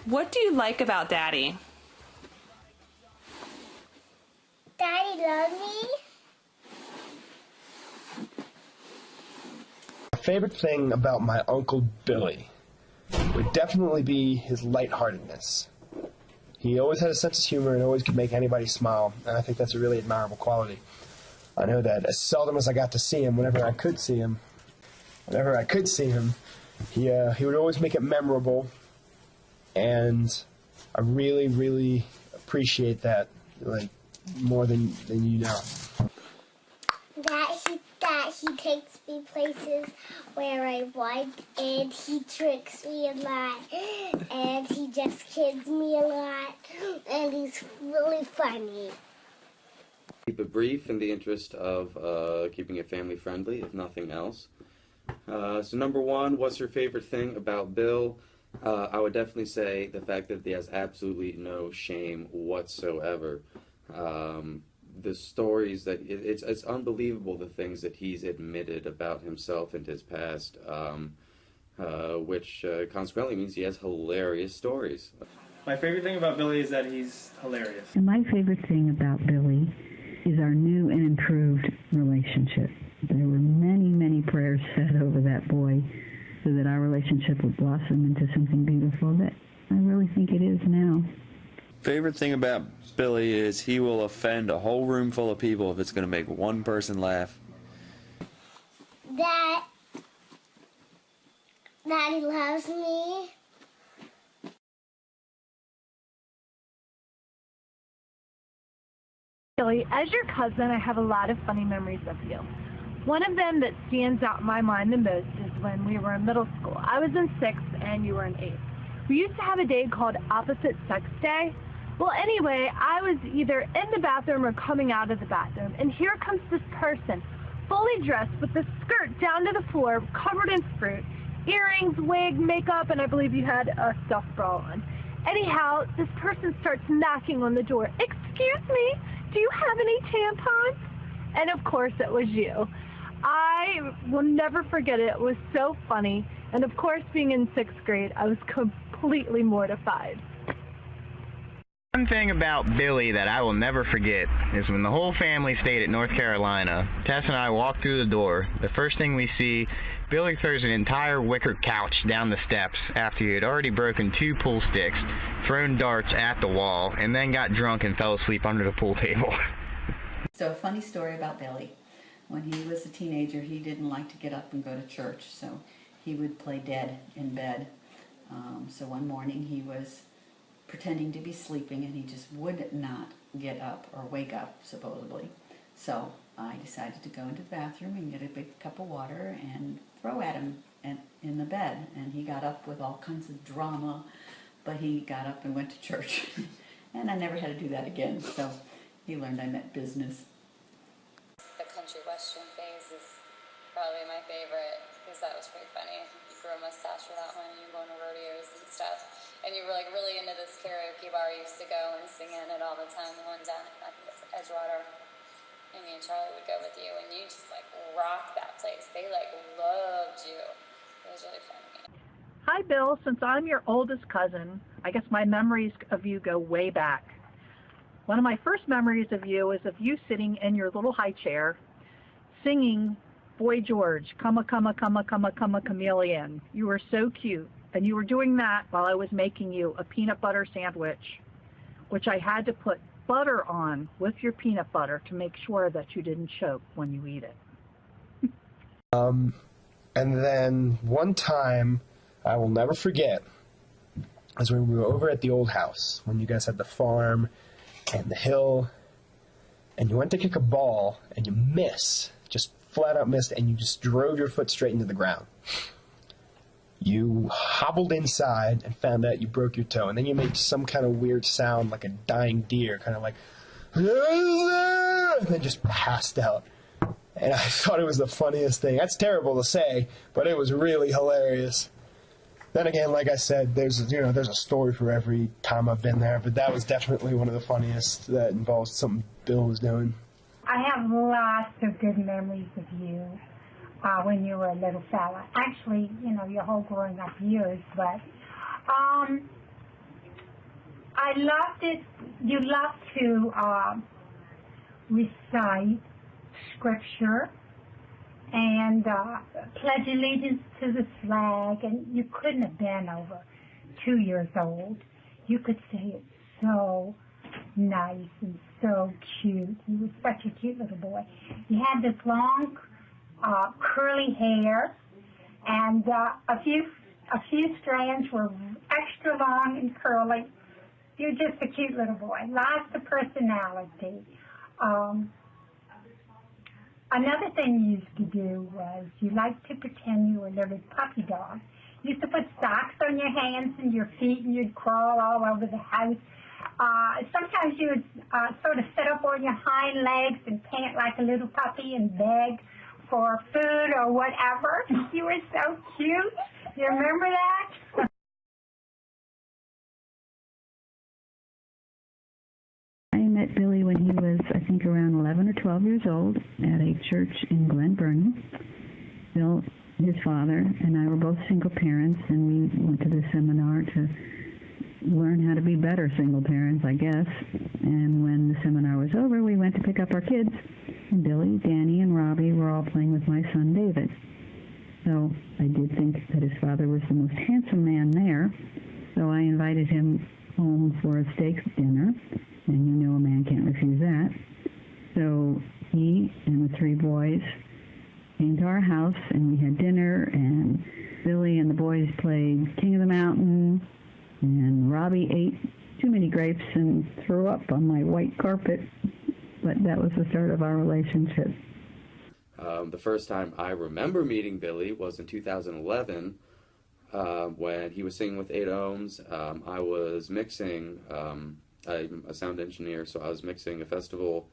What do you like about Daddy? Daddy loves me. My favorite thing about my Uncle Billy would definitely be his lightheartedness. He always had a sense of humor and always could make anybody smile, and I think that's a really admirable quality. I know that as seldom as I got to see him, whenever I could see him, he would always make it memorable, and I really, really appreciate that, like, more than you know. That he takes me places where I want, and he tricks me a lot, and he just kids me a lot, and he's really funny. Keep it brief in the interest of keeping it family friendly, if nothing else. So number one, what's your favorite thing about Bill? I would definitely say the fact that he has absolutely no shame whatsoever. The stories that it's unbelievable, the things that he's admitted about himself and his past, which consequently means he has hilarious stories. My favorite thing about Billy is that he's hilarious. And my favorite thing about Billy is our new and improved relationship. There were many, many prayers said over that boy so that our relationship would blossom into something beautiful that I really think it is now. Favorite thing about Billy is he will offend a whole room full of people if it's going to make one person laugh. That he loves me. Billy, as your cousin, I have a lot of funny memories of you. One of them that stands out in my mind the most is when we were in middle school. I was in 6th and you were in 8th. We used to have a day called Opposite Sex Day. Well, anyway, I was either in the bathroom or coming out of the bathroom, and here comes this person, fully dressed with the skirt down to the floor, covered in fruit, earrings, wig, makeup, and I believe you had a stuffed bra on. Anyhow, this person starts knocking on the door. "Excuse me, do you have any tampons?" And of course it was you. I will never forget it. It was so funny. And of course, being in 6th grade, I was completely mortified. One thing about Billy that I will never forget is when the whole family stayed at North Carolina, Tess and I walked through the door. The first thing we see, Billy throws an entire wicker couch down the steps after he had already broken 2 pool sticks, thrown darts at the wall, and then got drunk and fell asleep under the pool table. So a funny story about Billy. When he was a teenager, he didn't like to get up and go to church, so he would play dead in bed. So one morning he was pretending to be sleeping and he just would not get up or wake up, supposedly. So I decided to go into the bathroom and get a big cup of water and throw at him in the bed. And he got up with all kinds of drama, but he got up and went to church. And I never had to do that again, so he learned I meant business. The country western phase is probably my favorite because that was pretty funny. You grew a mustache for that one and you go to rodeos and stuff. And you were like really into this karaoke bar you used to go and sing in it all the time. The one down at Edgewater. And me and Charlie would go with you and you just like rocked that place. They like loved you. It was really fun. Hi, Bill. Since I'm your oldest cousin, I guess my memories of you go way back. One of my first memories of you is of you sitting in your little high chair singing Boy George, Come a, come a, come a, come a, come a chameleon. You were so cute. And you were doing that while I was making you a peanut butter sandwich, which I had to put butter on with your peanut butter to make sure that you didn't choke when you eat it. And then one time I will never forget is when we were over at the old house, when you guys had the farm and the hill, and you went to kick a ball and you miss, just flat out missed, and you just drove your foot straight into the ground. You hobbled inside and found out you broke your toe, and then you made some kind of weird sound like a dying deer, kind of like, and then just passed out. And I thought it was the funniest thing. That's terrible to say, but it was really hilarious. Then again, like I said, there's a story for every time I've been there, but that was definitely one of the funniest that involves something Bill was doing. I have lots of good memories of you when you were a little fella. Actually, your whole growing up years, but I loved it. You love to recite scripture and pledge allegiance to the flag, and you couldn't have been over 2 years old. You could say it so nice and so cute. You were such a cute little boy. You had this long curly hair, and a few strands were extra long and curly. You're just a cute little boy. Lots of personality. Another thing you used to do was you liked to pretend you were a little puppy dog. You used to put socks on your hands and your feet, and you'd crawl all over the house. Sometimes you would sort of sit up on your hind legs and pant like a little puppy and beg for food or whatever. You were so cute. You remember that? I met Billy when he was, I think, around 11 or 12 years old at a church in Glen Burnie. Bill, his father, and I were both single parents, and we went to the seminar to learn how to be better single parents, I guess. And when the seminar was over, we went to pick up our kids, and Billy, Danny, and Robbie were all playing with my son, David. So I did think that his father was the most handsome man there, so I invited him home for a steak dinner, and you know a man can't refuse that. So he and the three boys came to our house, and we had dinner, and Billy and the boys played King of the Mountain, and Robbie ate too many grapes and threw up on my white carpet. But that was the start of our relationship. The first time I remember meeting Billy was in 2011 when he was singing with 8 Ohms. I was mixing, I'm a sound engineer, so I was mixing a festival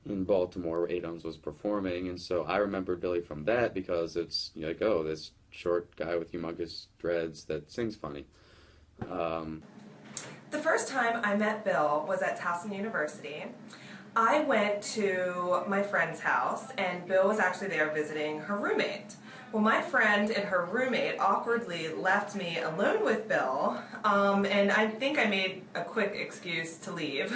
in Baltimore where 8 Ohms was performing, and so I remembered Billy from that because it's like, oh, this short guy with humongous dreads that sings funny. The first time I met Bill was at Towson University. I went to my friend's house, and Bill was actually there visiting her roommate. Well, my friend and her roommate awkwardly left me alone with Bill, and I think I made a quick excuse to leave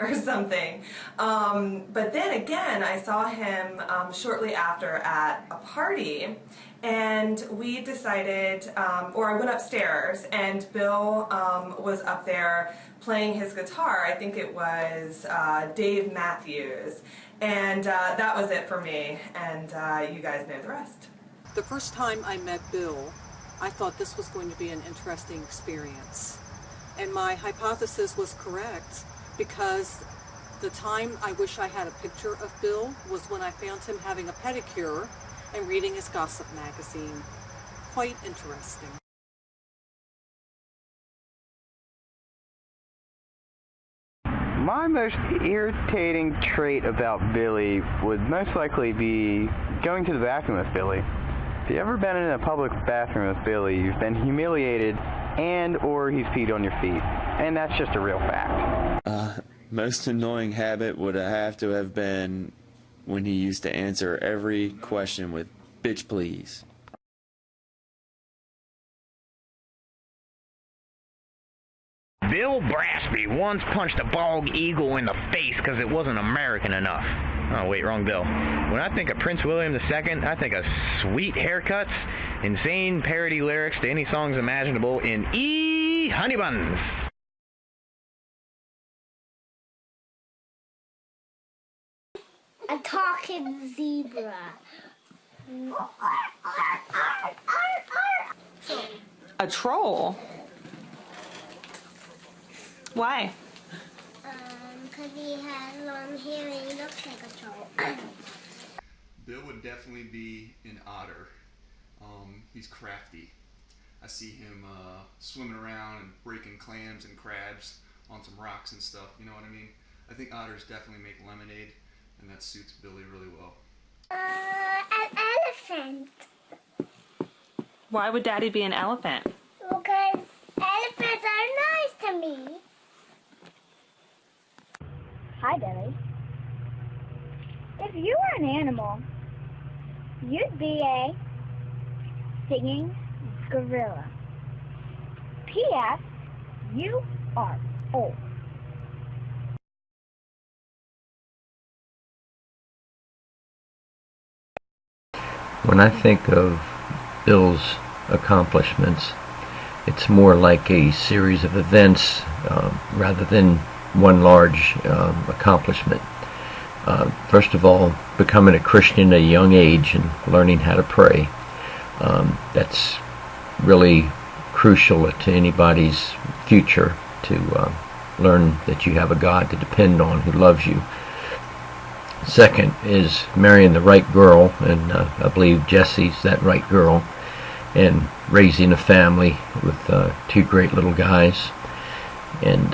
or something. But then again, I saw him shortly after at a party, and we decided, or I went upstairs, and Bill was up there playing his guitar. I think it was Dave Matthews, and that was it for me, and you guys know the rest. The first time I met Bill, I thought this was going to be an interesting experience. And my hypothesis was correct, because the time I wish I had a picture of Bill was when I found him having a pedicure and reading his gossip magazine. Quite interesting. My most irritating trait about Billy would most likely be going to the bathroom with Billy. If you've ever been in a public bathroom with Billy, you've been humiliated and or he's peed on your feet. And that's just a real fact. Most annoying habit would have to have been when he used to answer every question with, "Bitch, please." Bill Brassby once punched a bald eagle in the face because it wasn't American enough. Oh, wait, wrong Bill. When I think of Prince William II, I think of sweet haircuts, insane parody lyrics to any songs imaginable in E. Honey Buns. A talking zebra. A troll? Why? Because he has long hair and he looks like a troll. Bill would definitely be an otter. He's crafty. I see him swimming around and breaking clams and crabs on some rocks and stuff, you know what I mean? I think otters definitely make lemonade, and that suits Billy really well. An elephant. Why would Daddy be an elephant? Because elephants are nice to me. Hi, Billy. If you were an animal, you'd be a singing gorilla. P.S. You are old. When I think of Bill's accomplishments, it's more like a series of events rather than one large accomplishment. First of all, becoming a Christian at a young age and learning how to pray. That's really crucial to anybody's future, to learn that you have a God to depend on who loves you. Second is marrying the right girl, and I believe Jesse's that right girl, and raising a family with two great little guys, and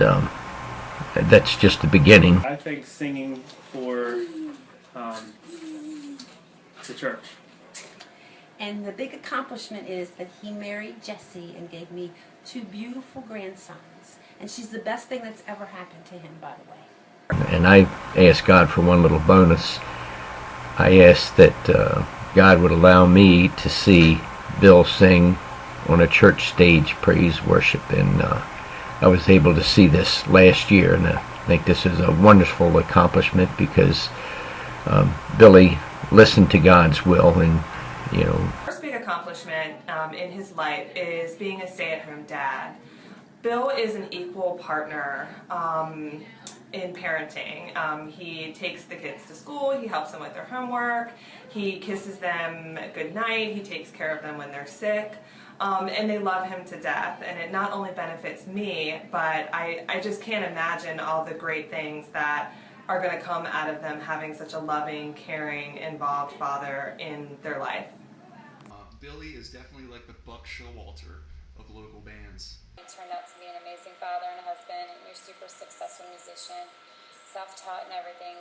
that's just the beginning. I think singing for the church. And the big accomplishment is that he married Jessie and gave me 2 beautiful grandsons. And she's the best thing that's ever happened to him, by the way. And I asked God for one little bonus. I asked that God would allow me to see Bill sing on a church stage praise worship, and I was able to see this last year, and I think this is a wonderful accomplishment because Billy listened to God's will, and you know. First big accomplishment in his life is being a stay-at-home dad. Bill is an equal partner in parenting. He takes the kids to school, he helps them with their homework, he kisses them goodnight, he takes care of them when they're sick, and they love him to death. And it not only benefits me, but I just can't imagine all the great things that are going to come out of them having such a loving, caring, involved father in their life. Billy is definitely like the Buck Showalter of local bands. You turned out to be an amazing father and husband, and you're a super successful musician, self-taught and everything.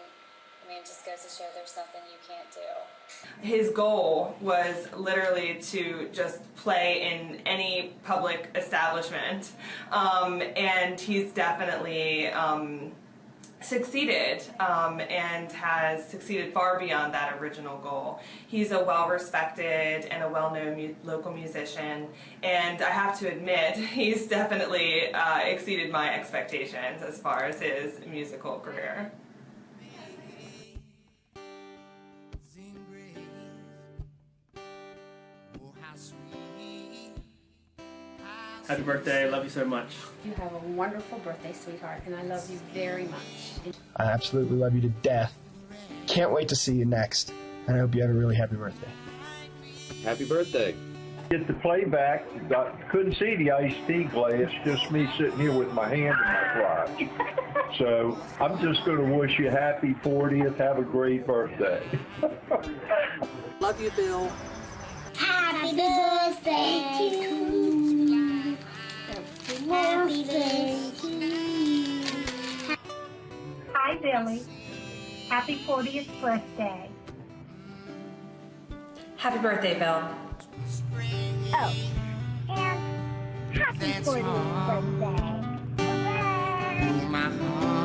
I mean, it just goes to show there's nothing you can't do. His goal was literally to just play in any public establishment, and he's definitely succeeded and has succeeded far beyond that original goal. He's a well-respected and a well-known local musician, and I have to admit he's definitely exceeded my expectations as far as his musical career. Happy birthday, I love you so much. You have a wonderful birthday, sweetheart, and I love you very much. I absolutely love you to death. Can't wait to see you next. And I hope you have a really happy birthday. Happy birthday. Get the playback. Couldn't see the iced tea glass, just me sitting here with my hand in my crotch. So I'm just going to wish you a happy 40th. Have a great birthday. Love you, Bill. Happy birthday to you. Happy birthday to you. Hi, Billy. Happy 40th birthday. Happy birthday, Bill. Oh, and happy 40th birthday. My heart.